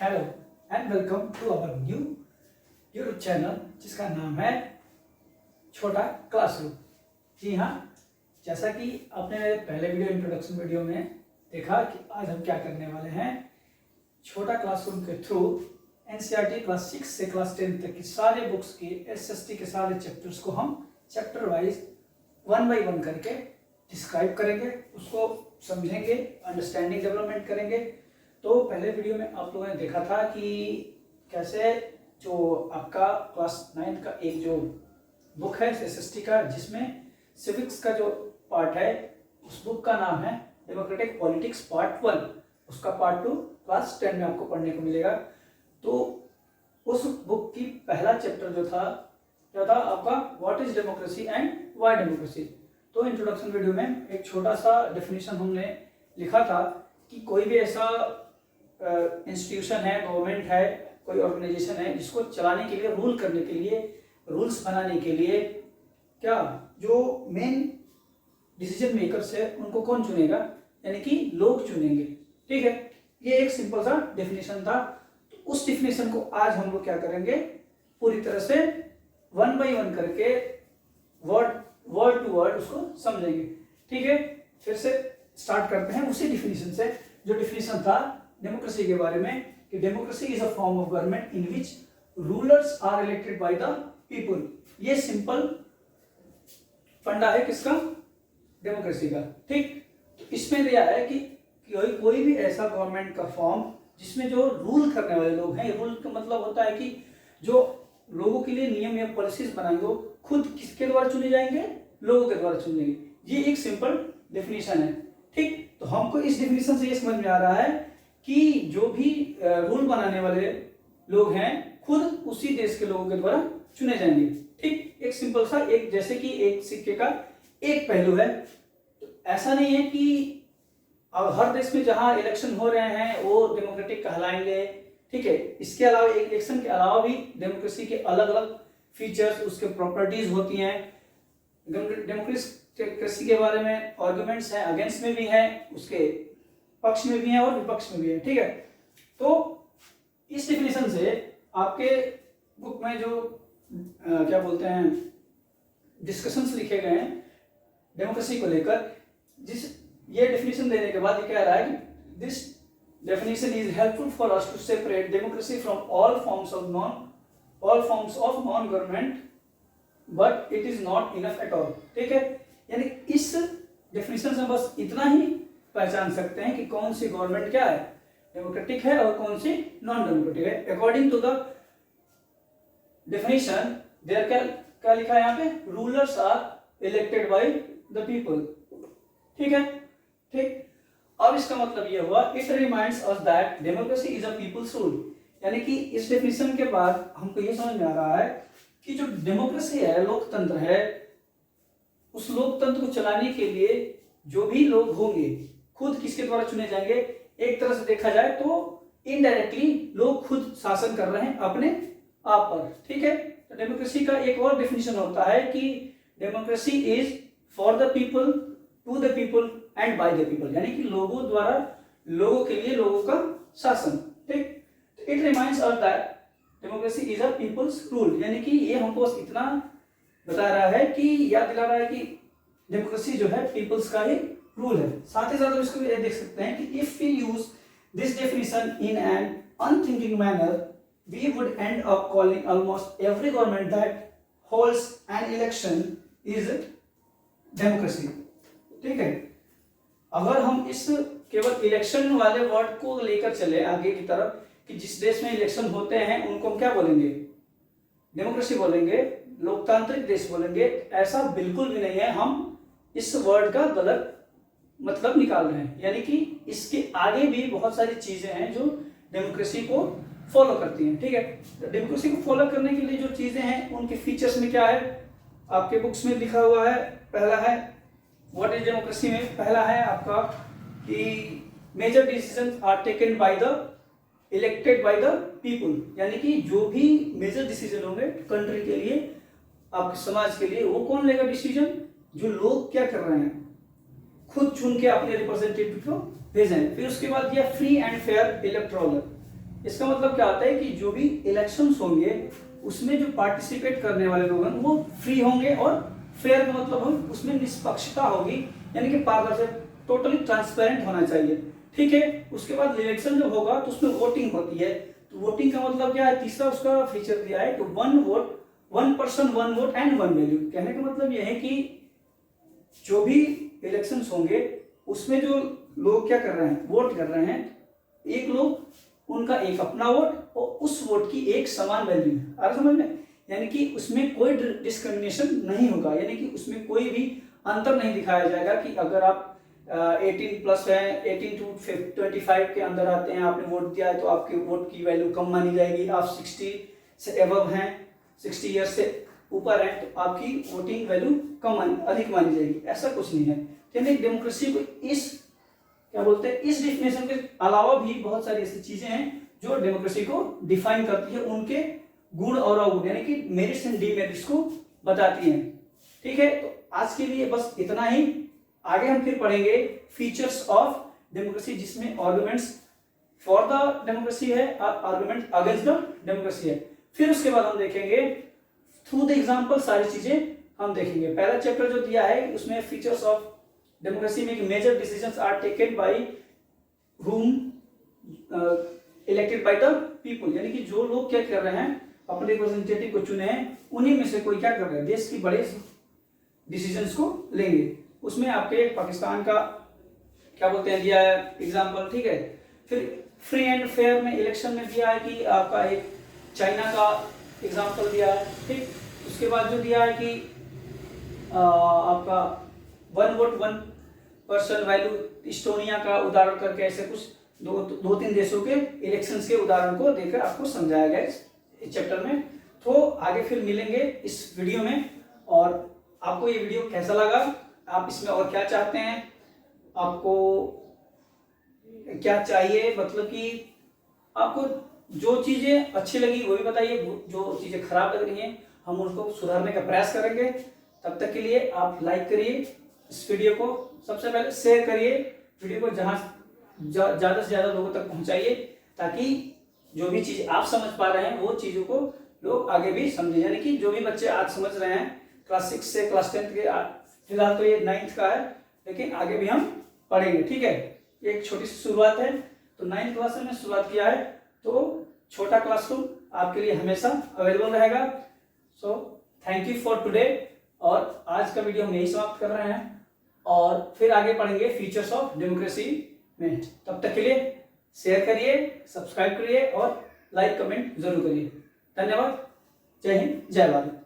Hello and welcome to our new YouTube channel जिसका नाम है छोटा क्लासरूम। जी हाँ, जैसा कि आपने मेरे पहले इंट्रोडक्शन वीडियो में देखा कि आज हम क्या करने वाले हैं। छोटा क्लासरूम के थ्रू एनसीईआरटी क्लास 6 से क्लास 10 तक की सारे बुक्स की एसएसटी के सारे चैप्टर्स को हम चैप्टर वाइज 1 बाय 1 करके डिस्क्राइब करेंगे, उसको समझेंगे, अंडरस्टैंडिंग डेवलपमेंट करेंगे। तो पहले वीडियो में आप लोगों ने देखा था कि कैसे जो आपका क्लास 9 का एक जो बुक है एसएसटी का, जिसमें सिविक्स का जो पार्ट है, उस बुक का नाम है डेमोक्रेटिक पॉलिटिक्स पार्ट 1, उसका पार्ट 2 क्लास 10 में आपको पढ़ने को मिलेगा। तो उस बुक की पहला चैप्टर जो था क्या था आपका, what is democracy and why democracy. तो इंट्रोडक्शन वीडियो में एक छोटा सा डेफिनेशन हमने लिखा था कि कोई भी ऐसा इंस्टीट्यूशन है, गवर्नमेंट है, कोई ऑर्गेनाइजेशन है जिसको चलाने के लिए, रूल करने के लिए, रूल्स बनाने के लिए क्या जो मेन डिसीजन मेकर्स है उनको कौन चुनेगा, यानी कि लोग चुनेंगे। ठीक है, ये एक सिंपल सा डेफिनेशन था। तो उस डेफिनेशन को आज हम लोग क्या करेंगे, पूरी तरह से 1 बाय 1 करके वर्ड टू वर्ड उसको समझेंगे। ठीक है, फिर से स्टार्ट करते हैं उसी डेफिनेशन से, जो डेफिनेशन था डेमोक्रेसी के बारे में कि democracy is a form of government in which rulers are elected by the people. ये सिंपल फंडा है किसका, डेमोक्रेसी का। ठीक, तो इसमें दिया है कि कोई भी ऐसा गवर्नमेंट का फॉर्म जिसमें जो रूल करने वाले लोग हैं, रूल का मतलब होता है कि जो लोगों के लिए नियम या पॉलिसीज बनाएंगे वो खुद किसके द्वारा चुने जाएंगे, लोगों के द्वारा चुने जाएंगे। ये एक सिंपल डेफिनेशन है। ठीक, तो हमको इस डेफिनेशन से ये समझ में आ रहा है कि जो भी रूल बनाने वाले लोग हैं खुद उसी देश के लोगों के द्वारा चुने जाएंगे। ठीक, एक सिंपल सा, एक जैसे कि एक सिक्के का एक पहलू है। तो ऐसा नहीं है कि अब हर देश में जहां इलेक्शन हो रहे हैं वो डेमोक्रेटिक कहलाएंगे। ठीक है, इसके अलावा इलेक्शन के अलावा भी डेमोक्रेसी के अलग अलग फीचर्स, उसके प्रॉपर्टीज होती हैं। डेमोक्रेसी के बारे में आर्गुमेंट्स हैं, अगेंस्ट में भी है, उसके पक्ष में भी है और विपक्ष में भी है। ठीक है, तो इस डेफिनेशन से आपके बुक में जो क्या बोलते हैं डिस्कशंस लिखे गए हैं डेमोक्रेसी को लेकर, जिस ये डेफिनेशन देने के बाद ये कह रहा है कि this definition is helpful for us to separate democracy from all forms of non government but it is not enough at all. ठीक है, यानी इस डेफिनेशन से बस इतना ही पहचान सकते हैं कि कौन सी गवर्नमेंट क्या है, डेमोक्रेटिक है और कौन सी नॉन डेमोक्रेटिक है। According to the definition there क्या लिखा है यहाँ पे, rulers are elected by the people. ठीक है, ठीक, अब इसका मतलब ये हुआ, it reminds us that democracy is a people's rule. यानी कि इस डेफिनेशन के बाद हमको ये समझ में आ रहा है कि जो डेमोक्रेसी है, लोकतंत्र है, उस लोकतंत्र को चलाने के लिए जो भी लोग होंगे खुद किसके द्वारा चुने जाएंगे। एक तरह से देखा जाए तो इनडायरेक्टली लोग खुद शासन कर रहे हैं अपने आप पर। ठीक है, तो डेमोक्रेसी का एक और डेफिनेशन होता है कि democracy is for the people, to the people and by the people, यानी कि लोगों द्वारा, लोगों के लिए, लोगों का शासन। ठीक, तो it reminds us that democracy is a people's rule, यानी कि ये हमको बस इतना बता रहा है कि याद दिला रहा है कि डेमोक्रेसी जो है पीपल्स का ही रूल है। साथ ही साथ इसको ये देख सकते हैं कि if we use this definition in an unthinking manner we would end up calling almost every government that holds an election is democracy. ठीक है, अगर हम इस केवल इलेक्शन वाले वर्ड को लेकर चले आगे की तरफ कि जिस देश में इलेक्शन होते हैं उनको हम क्या बोलेंगे, डेमोक्रेसी बोलेंगे, लोकतांत्रिक देश बोलेंगे, ऐसा बिल्कुल भी नहीं है। हम इस वर्ड का गलत मतलब निकाल रहे हैं, यानी कि इसके आगे भी बहुत सारी चीजें हैं जो डेमोक्रेसी को फॉलो करती हैं। ठीक है, तो डेमोक्रेसी को फॉलो करने के लिए जो चीजें हैं उनके फीचर्स में क्या है, आपके बुक्स में लिखा हुआ है। पहला है व्हाट इज डेमोक्रेसी में पहला है आपका कि major decision are taken by the elected by the people, यानी कि जो भी मेजर डिसीजन होंगे कंट्री के लिए, आपके समाज के लिए, वो कौन लेगा डिसीजन, जो लोग क्या कर रहे हैं, खुद चुन के अपने रिप्रेजेंटेटिव को भेजें। फिर उसके बाद यह फ्री एंड फेयर इलेक्टोरल, इसका मतलब क्या होता है कि जो भी इलेक्शंस होंगे उसमें जो पार्टिसिपेट करने वाले लोग हैं वो फ्री होंगे, और फेयर का मतलब हम उसमें निष्पक्षता होगी, यानी कि पारदर्शी, टोटली ट्रांसपेरेंट होना चाहिए। ठीक है, उसके बाद इलेक्शन जब होगा तो उसमें वोटिंग होती है। तो वोटिंग का मतलब क्या है, तीसरा उसका फीचर दिया है कि 1 vote 1 person 1 vote and 1 value. कहने का मतलब यह है कि जो भी इलेक्शंस होंगे उसमें जो लोग क्या कर रहे हैं, वोट कर रहे हैं, एक लोग उनका एक अपना वोट और उस वोट की एक समान वैल्यू है। आ रहा समझ में, यानी कि उसमें कोई डिस्क्रिमिनेशन नहीं होगा, यानी कि उसमें कोई भी अंतर नहीं दिखाया जाएगा कि अगर आप 18 प्लस है, 18 टू 25 के अंदर आते हैं, आपने वोट दिया है तो आपके वोट की वैल्यू कम मानी जाएगी। आप 60 से एबव हैं, 60 ईयर्स से ऊपर है तो आपकी वोटिंग वैल्यू अधिक मानी जाएगी। ऐसा कुछ नहीं है। यानी डेमोक्रेसी को इस क्या बोलते हैं, इस डिफिनेशन के अलावा भी बहुत सारी ऐसी चीजें हैं जो डेमोक्रेसी को डिफाइन करती है, उनके गुण और अवगुण यानी कि मेरिट्स एंड डीमेरिट्स को बताती हैं। ठीक है, तो आज के लिए बस इतना ही। आगे हम फिर पढ़ेंगे फीचर्स ऑफ डेमोक्रेसी, जिसमें आर्गुमेंट्स फॉर द डेमोक्रेसी है, आर्गुमेंट अगेंस्ट द डेमोक्रेसी है। फिर उसके बाद हम देखेंगे थ्रू द एग्जांपल, सारी चीजें हम देखेंगे। पहला चैप्टर जो दिया है उसमें फीचर्स ऑफ डेमोक्रेसी में major decisions are taken by whom elected by the people, यानी कि जो लोग क्या कर रहे हैं, अपने रिप्रेजेंटेटिव को चुने हैं, उन्हीं में से कोई क्या कर रहे हैं, देश की बड़े डिसीजंस को लेंगे। उसमें आपके पाकिस्तान का क्या बोलते हैं दिया है एग्जांपल। ठीक है, फिर फ्री एंड फेयर में इलेक्शन में दिया है कि आपका एक चाइना का एग्जांपल दिया है। ठीक, उसके बाद जो दिया है कि आपका 1 वोट 1 पर्सन वैल्यू, इस्टोनिया का उदाहरण करके ऐसे कुछ दो तीन देशों के इलेक्शंस के उदाहरण को देकर आपको समझाया गया इस चैप्टर में। तो आगे फिर मिलेंगे इस वीडियो में। और आपको ये वीडियो कैसा लगा, आप इसमें और क्या चाहते हैं, आपको क्या चाहिए, मतलब कि आपको जो चीजें अच्छी लगी वो भी बताइए, जो चीजें खराब लग रही हैं हम उसको सुधारने का प्रयास करेंगे। तब तक के लिए आप लाइक करिए इस वीडियो को, सबसे पहले शेयर करिए वीडियो को, जहां ज्यादा से ज्यादा लोगों तक पहुंचाइए, ताकि जो भी चीज आप समझ पा रहे हैं वो चीजों को लोग आगे भी समझे। यानी कि जो भी बच्चे आज समझ रहे हैं क्लास 6 से क्लास 10 के, फिलहाल तो ये 9th का है, लेकिन आगे भी हम पढ़ेंगे। ठीक है, एक छोटी सी शुरुआत है, तो 9th क्लास में शुरुआत किया है, तो छोटा क्लासरूम आपके लिए हमेशा अवेलेबल रहेगा। So thank you for today, और आज का वीडियो हम यही समाप्त कर रहे हैं, और फिर आगे पढ़ेंगे फीचर्स ऑफ डेमोक्रेसी में। तब तक के लिए शेयर करिए, सब्सक्राइब करिए और लाइक कमेंट जरूर करिए। धन्यवाद। जय हिंद, जय भारत।